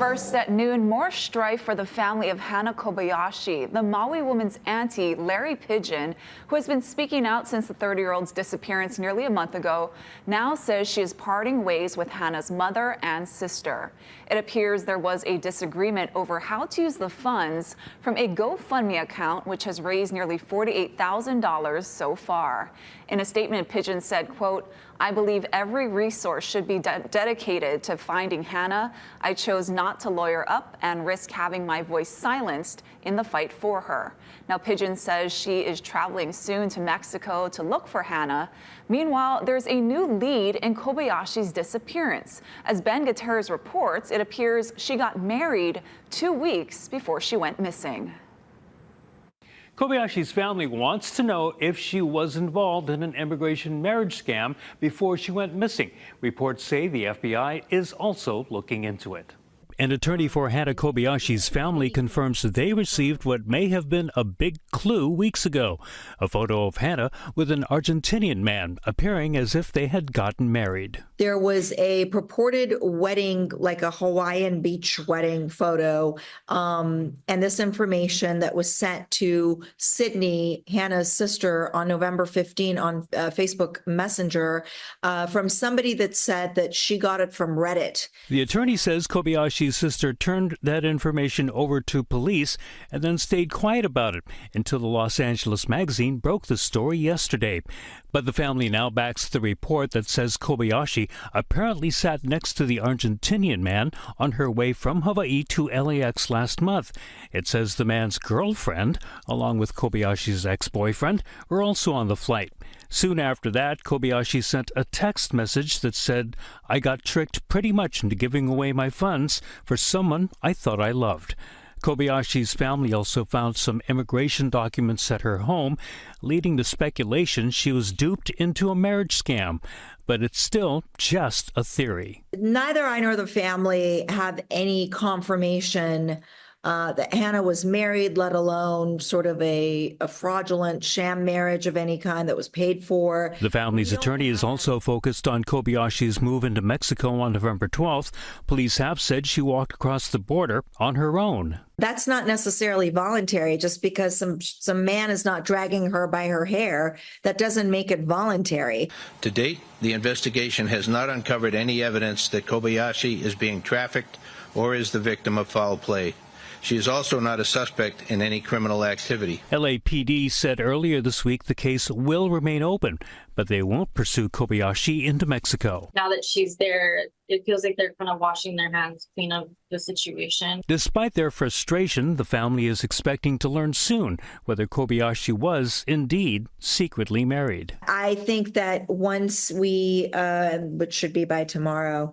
First at noon, more strife for the family of Hannah Kobayashi. The Maui woman's auntie, Larry Pigeon, who has been speaking out since the 30-year-old's disappearance nearly a month ago, now says she is parting ways with Hannah's mother and sister. It appears there was a disagreement over how to use the funds from a GoFundMe account, which has raised nearly $48,000 so far. In a statement, Pigeon said, quote, "I believe every resource should be dedicated to finding Hannah. I chose not to lawyer up and risk having my voice silenced in the fight for her." Now, Pigeon says she is traveling soon to Mexico to look for Hannah. Meanwhile, there's a new lead in Kobayashi's disappearance. As Ben Gutierrez reports, it appears she got married 2 weeks before she went missing. Kobayashi's family wants to know if she was involved in an immigration marriage scam before she went missing. Reports say the FBI is also looking into it. An attorney for Hannah Kobayashi's family confirms that they received what may have been a big clue weeks ago. A photo of Hannah with an Argentinian man appearing as if they had gotten married. There was a purported wedding, like a Hawaiian beach wedding photo, and this information that was sent to Sydney, Hannah's sister, on November 15 on Facebook Messenger from somebody that said that she got it from Reddit. The attorney says Kobayashi's sister turned that information over to police and then stayed quiet about it until the Los Angeles Magazine broke the story yesterday. But the family now backs the report that says Kobayashi apparently sat next to the Argentinian man on her way from Hawaii to LAX last month. It says the man's girlfriend, along with Kobayashi's ex-boyfriend, were also on the flight. Soon after that, Kobayashi sent a text message that said, "I got tricked pretty much into giving away my funds for someone I thought I loved." Kobayashi's family also found some immigration documents at her home, leading to speculation she was duped into a marriage scam. But it's still just a theory. Neither I nor the family have any confirmation that Hannah was married, let alone sort of a fraudulent sham marriage of any kind that was paid for. The family's attorney is also focused on Kobayashi's move into Mexico on November 12th. Police have said she walked across the border on her own. That's not necessarily voluntary. Just because some man is not dragging her by her hair, that doesn't make it voluntary. To date, the investigation has not uncovered any evidence that Kobayashi is being trafficked or is the victim of foul play. She is also not a suspect in any criminal activity. LAPD said earlier this week the case will remain open, but they won't pursue Kobayashi into Mexico. Now that she's there, it feels like they're kind of washing their hands clean of the situation. Despite their frustration, the family is expecting to learn soon whether Kobayashi was indeed secretly married. I think that once we, which should be by tomorrow,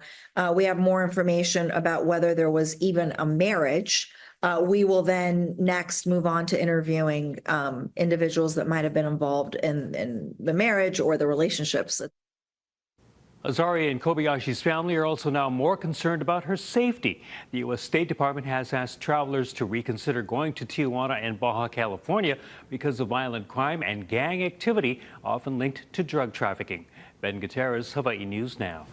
we have more information about whether there was even a marriage, we will then next move on to interviewing individuals that might have been involved in the marriage or the relationships. Azaria and Kobayashi's family are also now more concerned about her safety. The U.S. State Department has asked travelers to reconsider going to Tijuana and Baja California because of violent crime and gang activity often linked to drug trafficking. Ben Gutierrez, Hawaii News Now.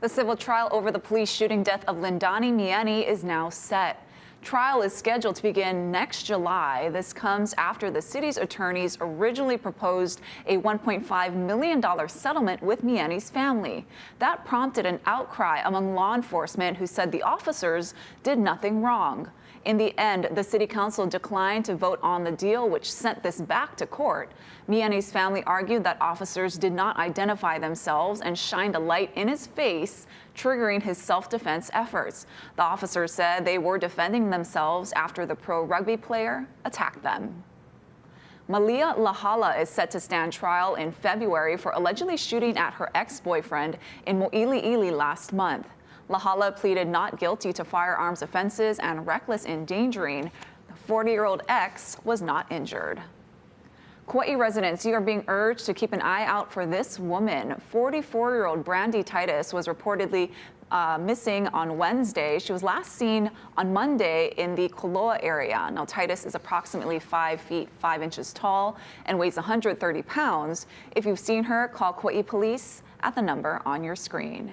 The civil trial over the police shooting death of Lindani Mieni is now set. Trial is scheduled to begin next July. This comes after the city's attorneys originally proposed a $1.5 million settlement with Mieni's family. That prompted an outcry among law enforcement who said the officers did nothing wrong. In the end, the city council declined to vote on the deal, which sent this back to court. Mieni's family argued that officers did not identify themselves and shined a light in his face, triggering his self-defense efforts. The officers said they were defending themselves after the pro rugby player attacked them. Malia Lahala is set to stand trial in February for allegedly shooting at her ex-boyfriend in Mo'iliili last month. Lahala pleaded not guilty to firearms offenses and reckless endangering. The 40-year-old ex was not injured. Kauai residents, you are being urged to keep an eye out for this woman. 44-year-old Brandy Titus was reportedly missing on Wednesday. She was last seen on Monday in the Koloa area. Now, Titus is approximately 5 feet 5 inches tall and weighs 130 pounds. If you've seen her, call Kauai police at the number on your screen.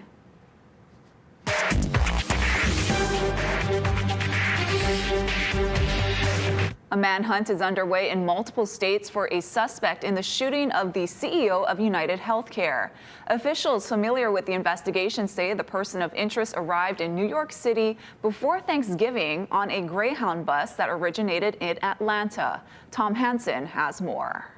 A manhunt is underway in multiple states for a suspect in the shooting of the CEO of United Healthcare. Officials familiar with the investigation say the person of interest arrived in New York City before Thanksgiving on a Greyhound bus that originated in Atlanta. Tom Hansen has more.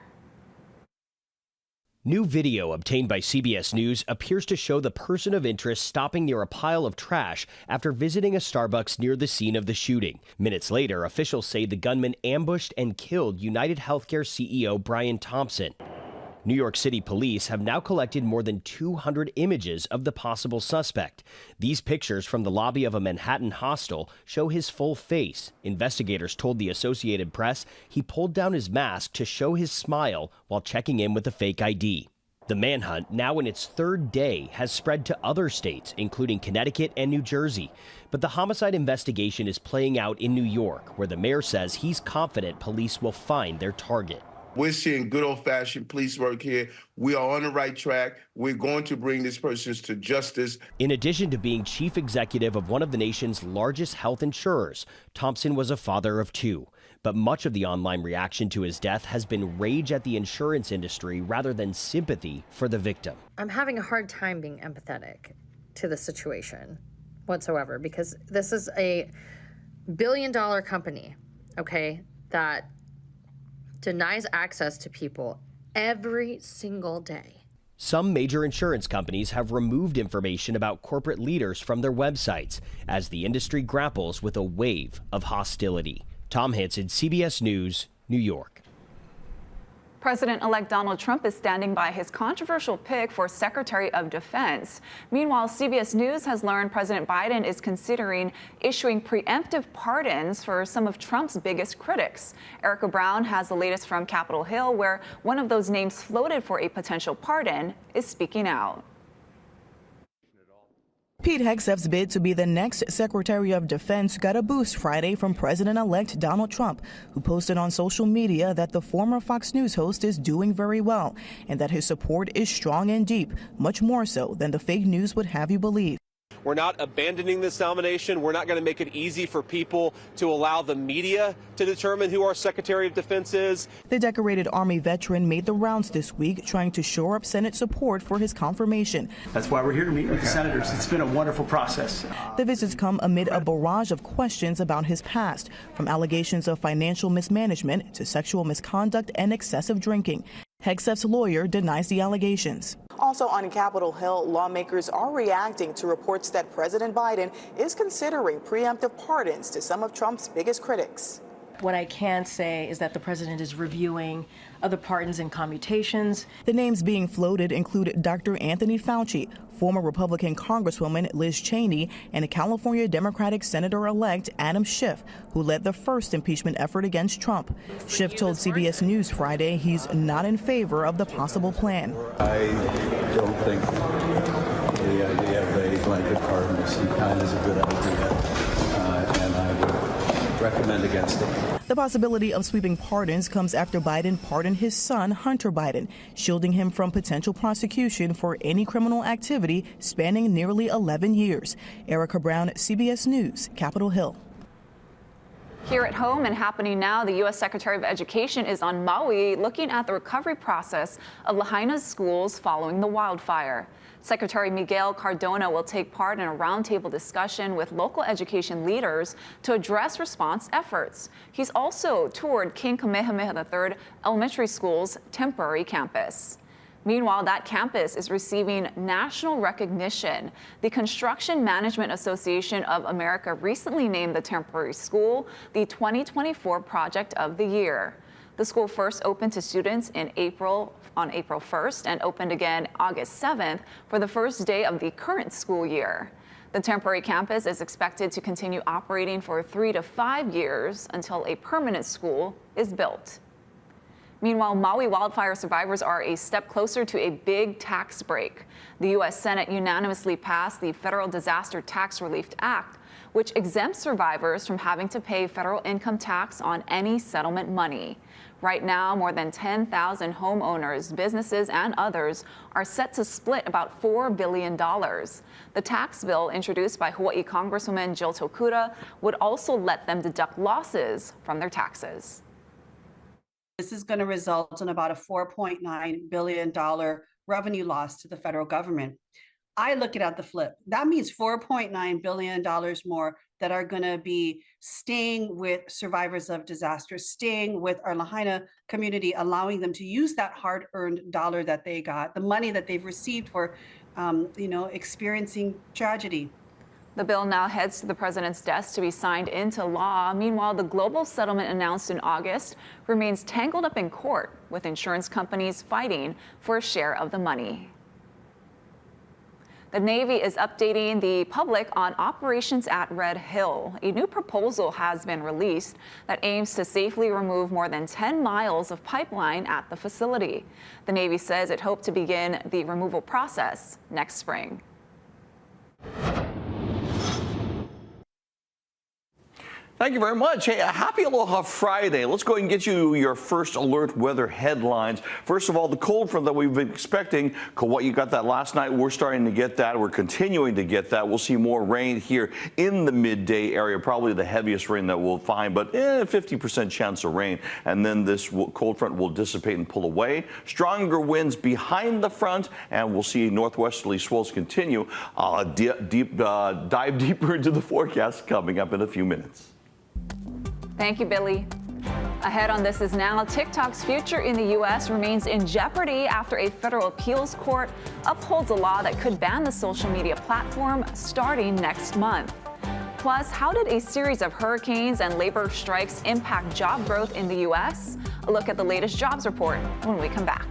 New video obtained by CBS News appears to show the person of interest stopping near a pile of trash after visiting a Starbucks near the scene of the shooting. Minutes later, officials say the gunman ambushed and killed United Healthcare CEO Brian Thompson. New York City police have now collected more than 200 images of the possible suspect. These pictures from the lobby of a Manhattan hostel show his full face. Investigators told the Associated Press he pulled down his mask to show his smile while checking in with a fake ID. The manhunt, now in its third day, has spread to other states, including Connecticut and New Jersey. But the homicide investigation is playing out in New York, where the mayor says he's confident police will find their target. We're seeing good old-fashioned police work here. We are on the right track. We're going to bring these persons to justice. In addition to being chief executive of one of the nation's largest health insurers, Thompson was a father of two. But much of the online reaction to his death has been rage at the insurance industry rather than sympathy for the victim. I'm having a hard time being empathetic to the situation whatsoever, because this is a billion-dollar company, okay, that denies access to people every single day. Some major insurance companies have removed information about corporate leaders from their websites as the industry grapples with a wave of hostility. Tom Hansen, CBS News, New York. President-elect Donald Trump is standing by his controversial pick for Secretary of Defense. Meanwhile, CBS News has learned President Biden is considering issuing preemptive pardons for some of Trump's biggest critics. Erica Brown has the latest from Capitol Hill, where one of those names floated for a potential pardon is speaking out. Pete Hegseth's bid to be the next Secretary of Defense got a boost Friday from President-elect Donald Trump, who posted on social media that the former Fox News host is doing very well and that his support is strong and deep, much more so than the fake news would have you believe. We're not abandoning this nomination. We're not going to make it easy for people to allow the media to determine who our Secretary of Defense is. The decorated Army veteran made the rounds this week, trying to shore up Senate support for his confirmation. That's why we're here to meet with the senators. It's been a wonderful process. The visits come amid a barrage of questions about his past, from allegations of financial mismanagement to sexual misconduct and excessive drinking. Hegseth's lawyer denies the allegations. Also on Capitol Hill, lawmakers are reacting to reports that President Biden is considering preemptive pardons to some of Trump's biggest critics. What I can say is that the president is reviewing other pardons and commutations. The names being floated include Dr. Anthony Fauci, former Republican Congresswoman Liz Cheney, and a California Democratic Senator-elect Adam Schiff, who led the first impeachment effort against Trump. Schiff told CBS News Friday he's not in favor of the possible plan. I don't think the idea of a blanket pardon of some kind is a good idea, and I would recommend against it. The possibility of sweeping pardons comes after Biden pardoned his son, Hunter Biden, shielding him from potential prosecution for any criminal activity spanning nearly 11 years. Erica Brown, CBS News, Capitol Hill. Here at home and happening now, the U.S. Secretary of Education is on Maui looking at the recovery process of Lahaina's schools following the wildfire. Secretary Miguel Cardona will take part in a roundtable discussion with local education leaders to address response efforts. He's also toured King Kamehameha III Elementary School's temporary campus. Meanwhile, that campus is receiving national recognition. The Construction Management Association of America recently named the temporary school the 2024 Project of the Year. The school first opened to students on April 1st and opened again August 7th for the first day of the current school year. The temporary campus is expected to continue operating for 3 to 5 years until a permanent school is built. Meanwhile, Maui wildfire survivors are a step closer to a big tax break. The U.S. Senate unanimously passed the Federal Disaster Tax Relief Act, which exempts survivors from having to pay federal income tax on any settlement money. Right now, more than 10,000 homeowners, businesses, and others are set to split about $4 billion. The tax bill introduced by Hawaii Congresswoman Jill Tokuda would also let them deduct losses from their taxes. This is going to result in about a $4.9 billion revenue loss to the federal government. I look at the flip. That means $4.9 billion more that are going to be staying with survivors of disaster, staying with our Lahaina community, allowing them to use that hard-earned dollar that they got, the money that they've received for, experiencing tragedy. The bill now heads to the president's desk to be signed into law. Meanwhile, the global settlement announced in August remains tangled up in court, with insurance companies fighting for a share of the money. The Navy is updating the public on operations at Red Hill. A new proposal has been released that aims to safely remove more than 10 miles of pipeline at the facility. The Navy says it hoped to begin the removal process next spring. Thank you very much. Hey, a happy Aloha Friday. Let's go ahead and get you your first alert weather headlines. First of all, the cold front that we've been expecting. Kauai got that last night. We're starting to get that. We're continuing to get that. We'll see more rain here in the midday area, probably the heaviest rain that we'll find, but 50% chance of rain. And then this cold front will dissipate and pull away. Stronger winds behind the front, and we'll see northwesterly swells continue. Dive deeper into the forecast coming up in a few minutes. Thank you, Billy. Ahead on This Is Now, TikTok's future in the U.S. remains in jeopardy after a federal appeals court upholds a law that could ban the social media platform starting next month. Plus, how did a series of hurricanes and labor strikes impact job growth in the U.S.? A look at the latest jobs report when we come back.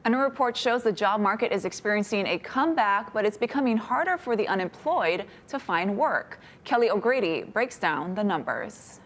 A new report shows the job market is experiencing a comeback, but it's becoming harder for the unemployed to find work. Kelly O'Grady breaks down the numbers.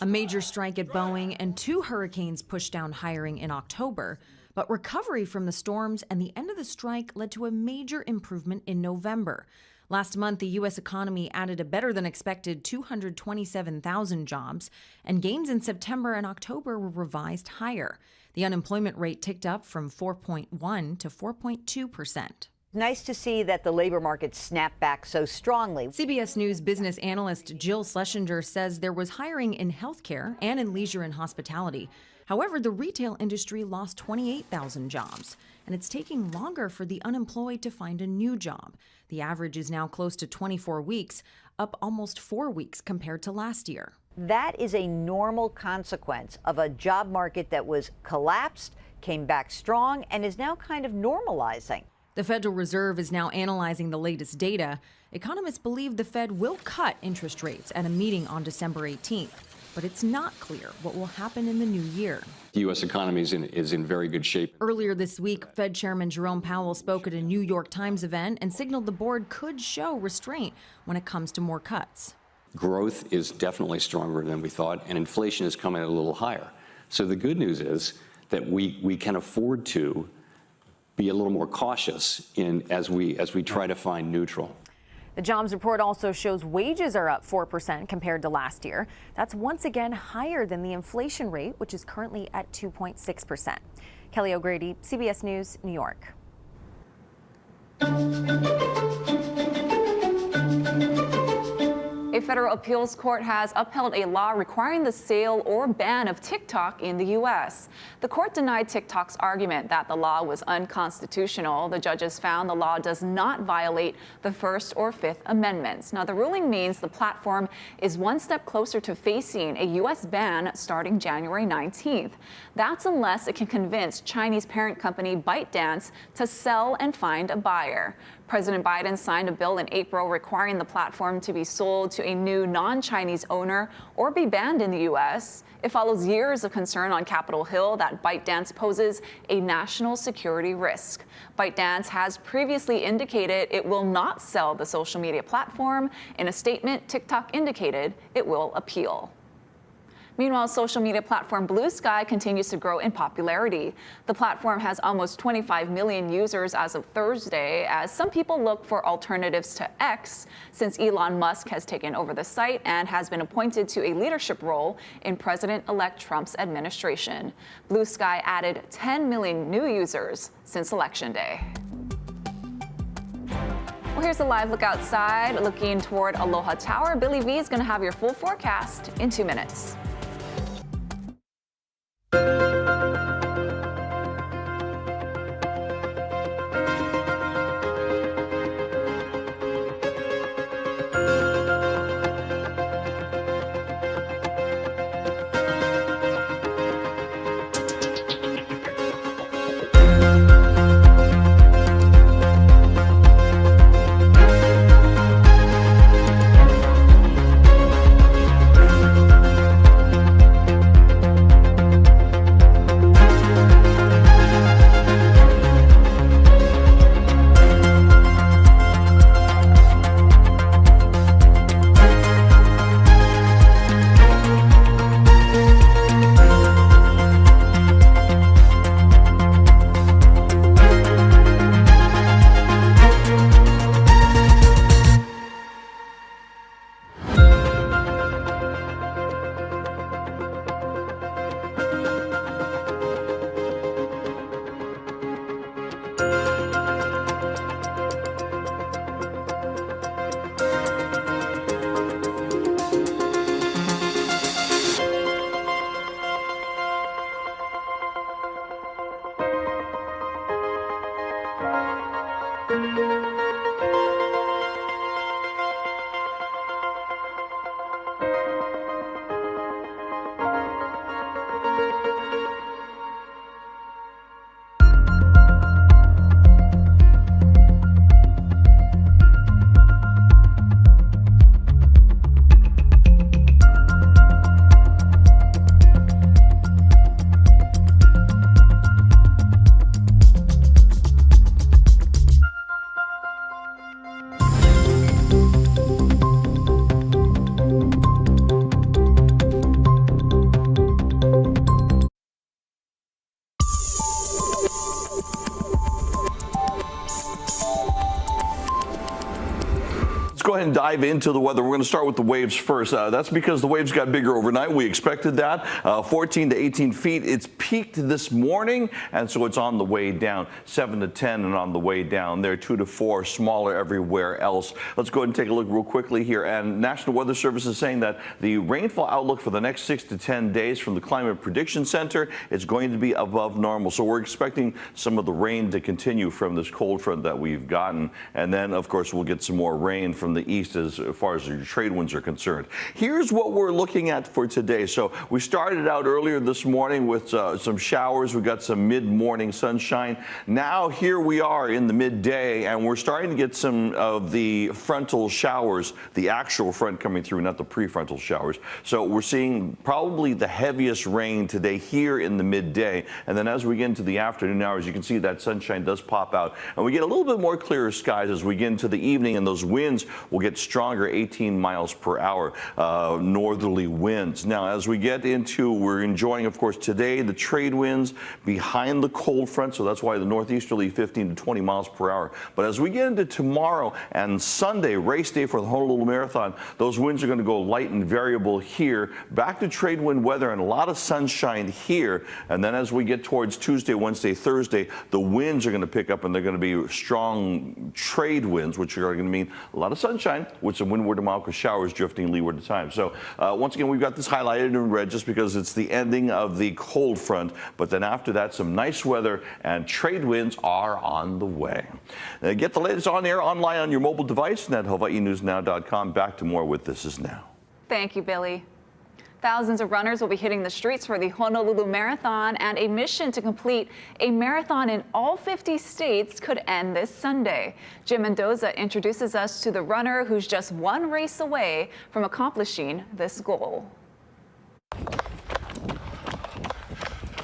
A major strike at Boeing and 2 hurricanes pushed down hiring in October, but recovery from the storms and the end of the strike led to a major improvement in November. Last month, the U.S. economy added a better than expected 227,000 jobs, and gains in September and October were revised higher. The unemployment rate ticked up from 4.1 to 4.2%. Nice to see that the labor market snapped back so strongly. CBS News business analyst Jill Schlesinger says there was hiring in healthcare and in leisure and hospitality. However, the retail industry lost 28,000 jobs, and it's taking longer for the unemployed to find a new job. The average is now close to 24 weeks, up almost 4 weeks compared to last year. That is a normal consequence of a job market that was collapsed, came back strong, and is now kind of normalizing. The Federal Reserve is now analyzing the latest data. Economists believe the Fed will cut interest rates at a meeting on December 18th, but it's not clear what will happen in the new year. The U.S. economy is in very good shape. Earlier this week, Fed Chairman Jerome Powell spoke at a New York Times event and signaled the board could show restraint when it comes to more cuts. Growth is definitely stronger than we thought, and inflation is coming in a little higher. So the good news is that we can afford to be a little more cautious as we try to find neutral. The jobs report also shows wages are up 4% compared to last year. That's once again higher than the inflation rate, which is currently at 2.6%. Kelly O'Grady, CBS News, New York. A federal appeals court has upheld a law requiring the sale or ban of TikTok in the U.S. The court denied TikTok's argument that the law was unconstitutional. The judges found the law does not violate the First or Fifth Amendments. Now, the ruling means the platform is one step closer to facing a U.S. ban starting January 19th. That's unless it can convince Chinese parent company ByteDance to sell and find a buyer. President Biden signed a bill in April requiring the platform to be sold to a new non-Chinese owner or be banned in the U.S. It follows years of concern on Capitol Hill that ByteDance poses a national security risk. ByteDance has previously indicated it will not sell the social media platform. In a statement, TikTok indicated it will appeal. Meanwhile, social media platform Blue Sky continues to grow in popularity. The platform has almost 25 million users as of Thursday, as some people look for alternatives to X since Elon Musk has taken over the site and has been appointed to a leadership role in President-elect Trump's administration. Blue Sky added 10 million new users since Election Day. Well, here's a live look outside. Looking toward Aloha Tower, Billy V is going to have your full forecast in 2 minutes. dive into the weather. We're going to start with the waves first. That's because the waves got bigger overnight. We expected that. 14 to 18 feet. It's peaked this morning, and so it's on the way down. 7 to 10 and on the way down. There 2 to 4, smaller everywhere else. Let's go ahead and take a look real quickly here. And National Weather Service is saying that the rainfall outlook for the next 6 to 10 days from the Climate Prediction Center is going to be above normal. So we're expecting some of the rain to continue from this cold front that we've gotten. And then, of course, we'll get some more rain from the east as far as your trade winds are concerned. Here's what we're looking at for today. So we started out earlier this morning with some showers. We got some mid-morning sunshine. Now here we are in the midday, and we're starting to get some of the frontal showers, the actual front coming through, not the prefrontal showers. So we're seeing probably the heaviest rain today here in the midday. And then as we get into the afternoon hours, you can see that sunshine does pop out. And we get a little bit more clearer skies as we get into the evening, and those winds will get stronger, 18 miles per hour, northerly winds. Now, as we get into, we're enjoying, of course, today, the trade winds behind the cold front. So that's why the northeasterly 15 to 20 miles per hour. But as we get into tomorrow and Sunday, race day for the Honolulu Marathon, those winds are going to go light and variable here. Back to trade wind weather and a lot of sunshine here. And then as we get towards Tuesday, Wednesday, Thursday, the winds are going to pick up, and they're going to be strong trade winds, which are going to mean a lot of sunshine with some windward to mildly showers drifting leeward at times. So once again, we've got this highlighted in red just because it's the ending of the cold front. But then after that, some nice weather and trade winds are on the way. Get the latest on air online on your mobile device and at HawaiiNewsNow.com. Back to more with This Is Now. Thank you, Billy. Thousands of runners will be hitting the streets for the Honolulu Marathon, and a mission to complete a marathon in all 50 states could end this Sunday. Jim Mendoza introduces us to the runner who's just one race away from accomplishing this goal.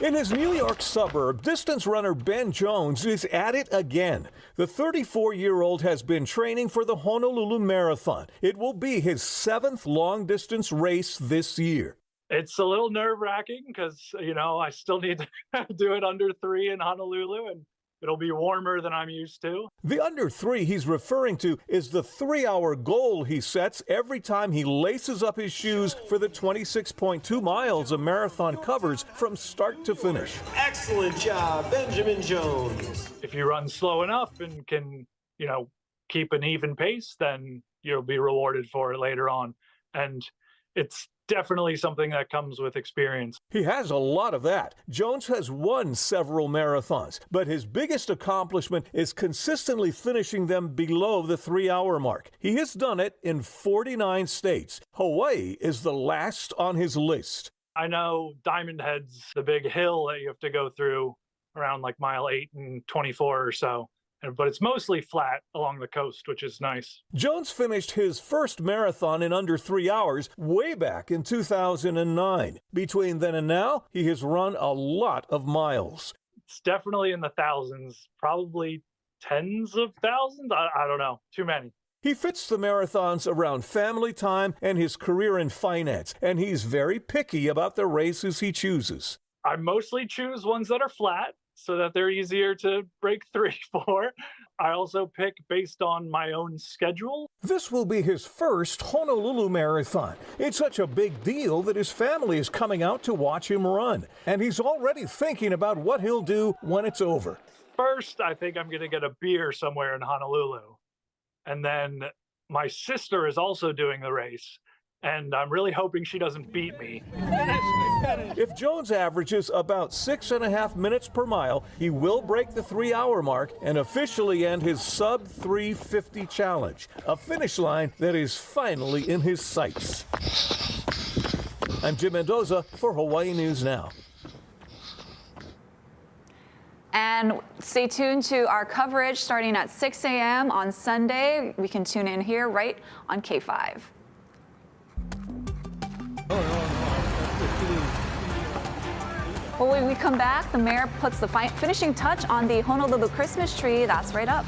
In his New York suburb, distance runner Ben Jones is at it again. The 34-year-old has been training for the Honolulu Marathon. It will be his 7th long-distance race this year. It's a little nerve-wracking because, I still need to do it under 3 in Honolulu, and it'll be warmer than I'm used to. The under 3 he's referring to is the 3-hour goal he sets every time he laces up his shoes for the 26.2 miles a marathon covers from start to finish. Excellent job, Benjamin Jones. If you run slow enough and can, keep an even pace, then you'll be rewarded for it later on. And it's definitely something that comes with experience. He has a lot of that. Jones has won several marathons, but his biggest accomplishment is consistently finishing them below the 3-hour mark. He has done it in 49 states. Hawaii is the last on his list. I know Diamond Head's the big hill that you have to go through around like mile 8 and 24 or so. But it's mostly flat along the coast, which is nice. Jones finished his first marathon in under 3 hours way back in 2009. Between then and now, he has run a lot of miles. It's definitely in the thousands, probably tens of thousands. I don't know, too many. He fits the marathons around family time and his career in finance, and he's very picky about the races he chooses. I mostly choose ones that are flat, so that they're easier to break 3 for. I also pick based on my own schedule. This will be his first Honolulu Marathon. It's such a big deal that his family is coming out to watch him run. And he's already thinking about what he'll do when it's over. First, I think I'm going to get a beer somewhere in Honolulu. And then my sister is also doing the race. And I'm really hoping she doesn't beat me. If Jones averages about 6.5 minutes per mile, he will break the 3-hour mark and officially end his sub-350 challenge, a finish line that is finally in his sights. I'm Jim Mendoza for Hawaii News Now. And stay tuned to our coverage starting at 6 a.m. on Sunday. We can tune in here right on K5. Well, when we come back, the mayor puts the finishing touch on the Honolulu Christmas tree. That's right up.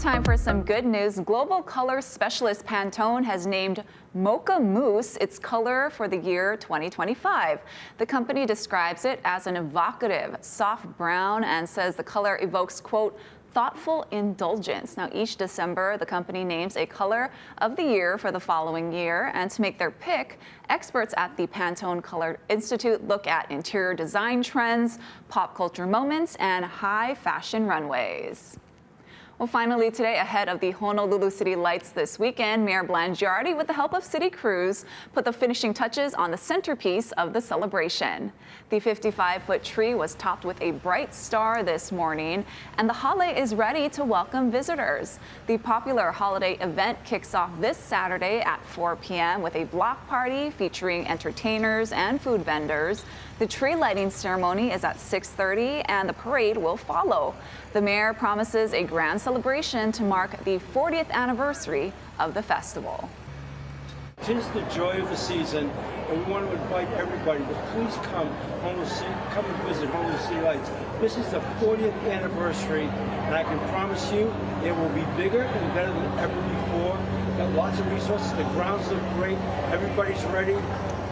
Time for some good news. Global color specialist Pantone has named Mocha Mousse its color for the year 2025. The company describes it as an evocative, soft brown and says the color evokes, quote, thoughtful indulgence. Now, each December, the company names a color of the year for the following year. And to make their pick, experts at the Pantone Color Institute look at interior design trends, pop culture moments, and high fashion runways. Well, finally today, ahead of the Honolulu City Lights this weekend, Mayor Blangiardi, with the help of city crews, put the finishing touches on the centerpiece of the celebration. The 55-foot tree was topped with a bright star this morning, and the hale is ready to welcome visitors. The popular holiday event kicks off this Saturday at 4 p.m. with a block party featuring entertainers and food vendors. The tree lighting ceremony is at 6:30 and the parade will follow. The mayor promises a grand celebration to mark the 40th anniversary of the festival. Tis the joy of the season, and we want to invite everybody to please come and visit Honolulu City Lights. This is the 40th anniversary, and I can promise you it will be bigger and better than ever before. We've got lots of resources, the grounds look great, everybody's ready.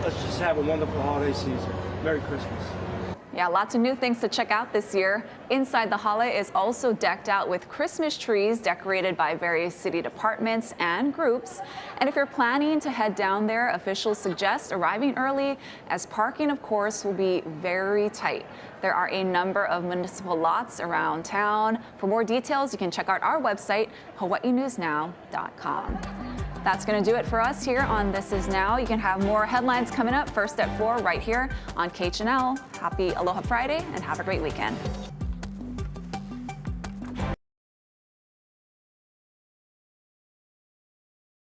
Let's just have a wonderful holiday season. Merry Christmas. Yeah, lots of new things to check out this year. Inside the hale is also decked out with Christmas trees decorated by various city departments and groups. And if you're planning to head down there, officials suggest arriving early, as parking, of course, will be very tight. There are a number of municipal lots around town. For more details, you can check out our website, hawaiinewsnow.com. That's going to do it for us here on This Is Now. You can have more headlines coming up first at 4 right here on KHNL. Happy Aloha Friday and have a great weekend.